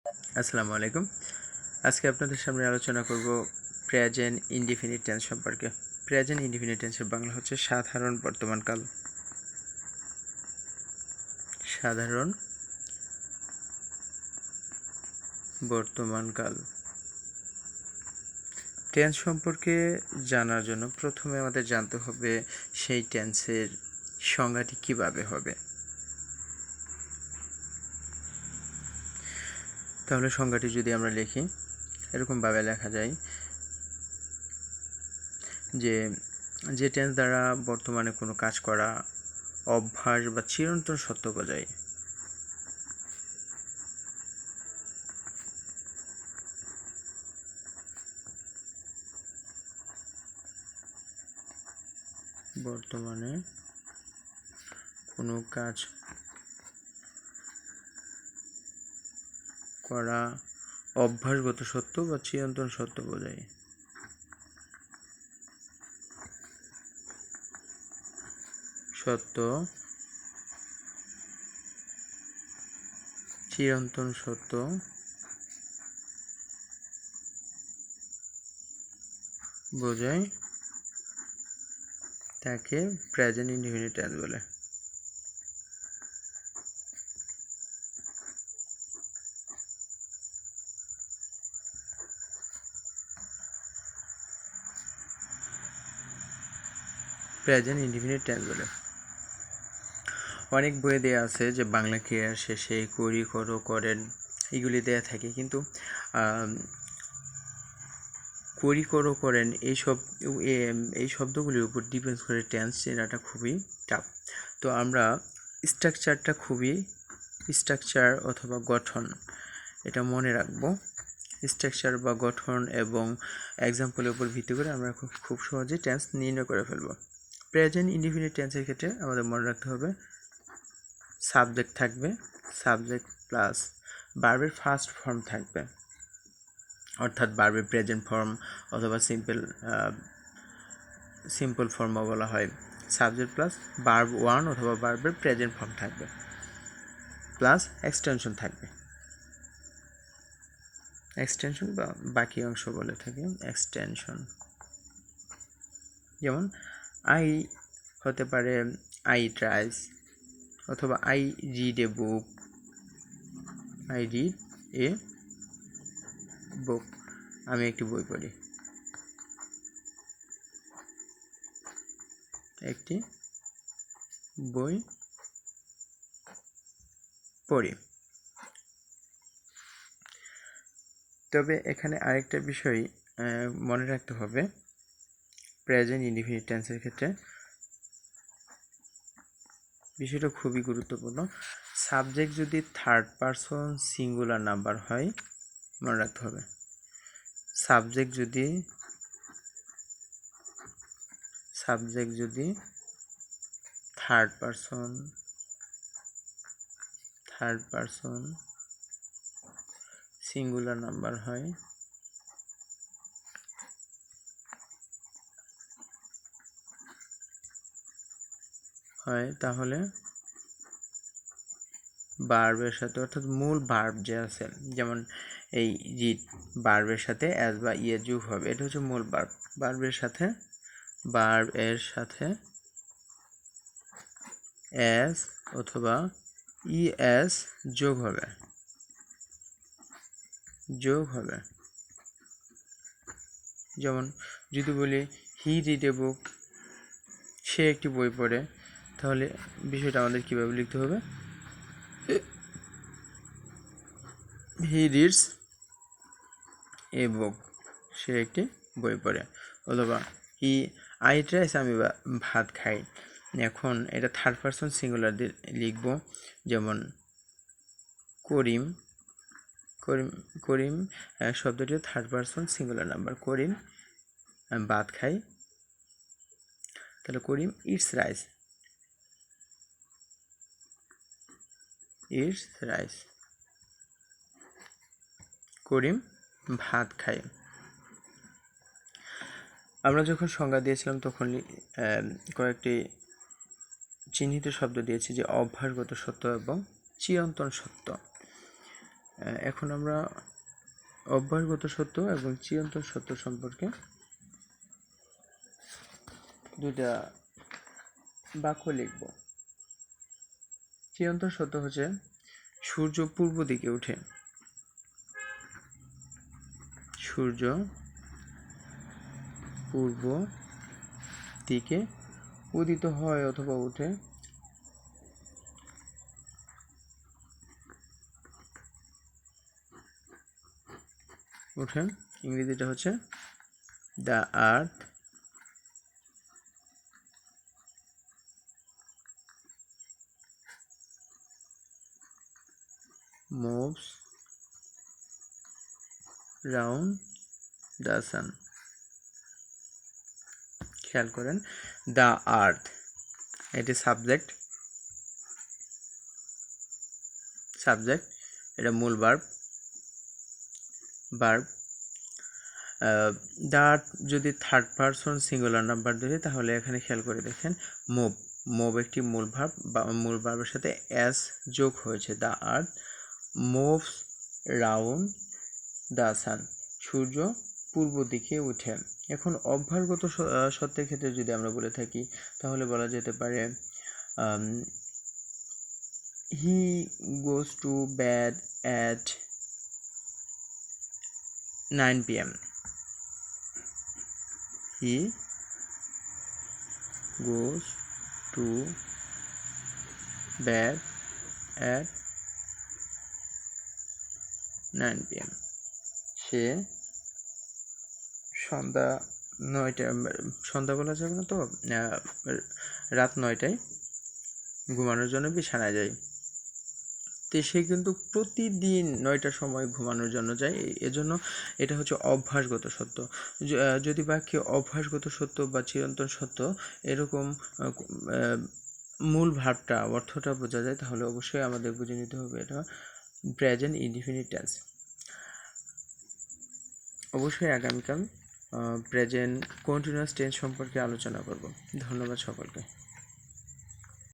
আসসালামু আলাইকুম। আজকে আপনাদের সামনে আলোচনা করব প্রেজেন্ট ইনডিফিনিট টেন্স সম্পর্কে। প্রেজেন্ট ইনডিফিনিট টেন্সের বাংলা হচ্ছে সাধারণ বর্তমানকাল। সাধারণ বর্তমানকাল টেন্স সম্পর্কে জানার জন্য প্রথমে আমাদের জানতে হবে সেই টেন্সের সংজ্ঞাটি কিভাবে হবে। তাহলে সংজ্ঞাটি যদি আমরা লিখি, এরকমভাবে লেখা যায় যে টেন্স দ্বারা বর্তমানে কোনো কাজ করা অভ্যাস বা চিরন্তন সত্য বোঝায়। বর্তমানে কোনো কাজ করা অভ্যাসগত সত্য বা চিরন্তন সত্য বোঝায়। সত্য, চিরন্তন সত্য বোঝায়, তাকে প্রেজেন্ট ইনডিফিনিট টেন্স বলে। প্রেজেন্ট ইনডিফিনিট টেন্স বলে। অনেক বইয়ে দেওয়া আছে যে বাংলা ক্রিয়ার শেষে করি, করো, করেন এগুলি দেয়া থাকে, কিন্তু করি, করো, করেন এই শব্দগুলির উপর ডিপেন্ড করে টেন্স চেনাটা খুবই টাফ। তো আমরা স্ট্রাকচার অথবা গঠন এটা মনে রাখবো। স্ট্রাকচার বা গঠন এবং এক্সাম্পলের উপর ভিত্তি করে আমরা খুব সহজেই টেন্স নির্ণয় করে ফেলবো। প্রেজেন্ট ইনডিফিনিট টেন্সের ক্ষেত্রে আমাদের মনে রাখতে হবে সাবজেক্ট থাকবে, সাবজেক্ট প্লাস ভার্বের ফার্স্ট ফর্ম থাকবে, অর্থাৎ ভার্বের প্রেজেন্ট ফর্ম অথবা সিম্পল ফর্মও বলা হয়। সাবজেক্ট প্লাস ভার্ব ওয়ান অথবা ভার্বের প্রেজেন্ট ফর্ম থাকবে, প্লাস এক্সটেনশন থাকবে। এক্সটেনশন বা বাকি অংশ বলে থাকে এক্সটেনশন। যেমন আই হতে পারে আই ট্রাইস, অথবা I read a book, I read a book, আমি একটি বই পড়ি, একটি বই পড়ি। তবে এখানে আরেকটা বিষয় মনে রাখতে হবে, প্রেজেন্ট ইনডিফিনিট টেন্সের ক্ষেত্রে বিষয়টা খুবই গুরুত্বপূর্ণ। সাবজেক্ট যদি থার্ড পারসন সিঙ্গুলার নাম্বার হয়, মনে রাখতে হবে সাবজেক্ট যদি থার্ড পারসন সিঙ্গুলার নাম্বার হয়, তাহলে ভার্বের সাথে, অর্থাৎ মূল ভার্ব যে আছে, যেমন এই রিড ভার্বের সাথে এস বা ইয়ে যোগ হবে, এটা হচ্ছে মূল ভার্ব। ভার্বের সাথে এস অথবা ইএস যোগ হবে। যেমন যদি বলি হি রিড এ বুক, সে একটি বই পড়ে, তাহলে বিষয়টা আমাদের কীভাবে লিখতে হবে, হি রিডস এ বুক, সে একটি বই পড়ে। অথবা আই ট্রাইস, আমি ভাত খাই। এখন এটা থার্ড পারসন সিঙ্গুলার দিয়ে লিখব, যেমন করিম শব্দটি থার্ড পারসন সিঙ্গুলার নাম্বার, করিম ভাত খাই, তাহলে করিম ইটস রাইস, করিম ভাত খাই। আমরা যখন সংজ্ঞা দিয়েছিলাম তখন কয়েকটি চিহ্নিত শব্দ দিয়েছি, যে অভ্যাসগত সত্য এবং চিরন্তন সত্য। এখন আমরা অভ্যাসগত সত্য এবং চিরন্তন সত্য সম্পর্কে দুইটা বাক্য লিখব। চিরন্তন সত্য হচ্ছে সূর্য পূর্ব দিকে ওঠে। সূর্য পূর্ব দিকে উদিত হয় অথবা ওঠে। ইংরেজিটা হচ্ছে the earth moves round the sun। খেয়াল করেন, দ্য আর্থ এটি সাবজেক্ট, এটা মূল ভার্ব। দ্য আর্থ যদি থার্ড পারসন সিঙ্গুলার নাম্বার ধরি তাহলে এখানে খেয়াল করে দেখেন মুভ একটি মূল ভার্ব বা মূল ভার্বের সাথে এস যোগ হয়েছে। The earth moves round the sun, সূর্য পূর্ব দিকে ওঠে। এখন অভ্যাসগত সত্যের ক্ষেত্রে যদি আমরা বলে থাকি তাহলে বলা যেতে পারে he goes to bed at 9 PM। He goes to bed at 9 PM। সে সন্ধ্যা বলা যাবে না তো, রাত 9টায় ঘুমানোর জন্য বিছানায় যায়। তো সে কিন্তু প্রতিদিন 9টার সময় ঘুমানোর জন্য যায়, এজন্য এটা হচ্ছে অভ্যাসগত সত্য। যদি বাক্যে অভ্যাসগত সত্য বা চিরন্তন সত্য এরকম মূল ভাবটা অর্থটা বোঝা যায় তাহলে অবশ্যই আমাদের বুঝে নিতে হবে এটা প্রেজেন্ট ইনডিফিনিট টেন্স। অবশ্যই আগামীকাল প্রেজেন্ট কন্টিনিউয়াস টেন্স সম্পর্কে আলোচনা করব। ধন্যবাদ সকলকে।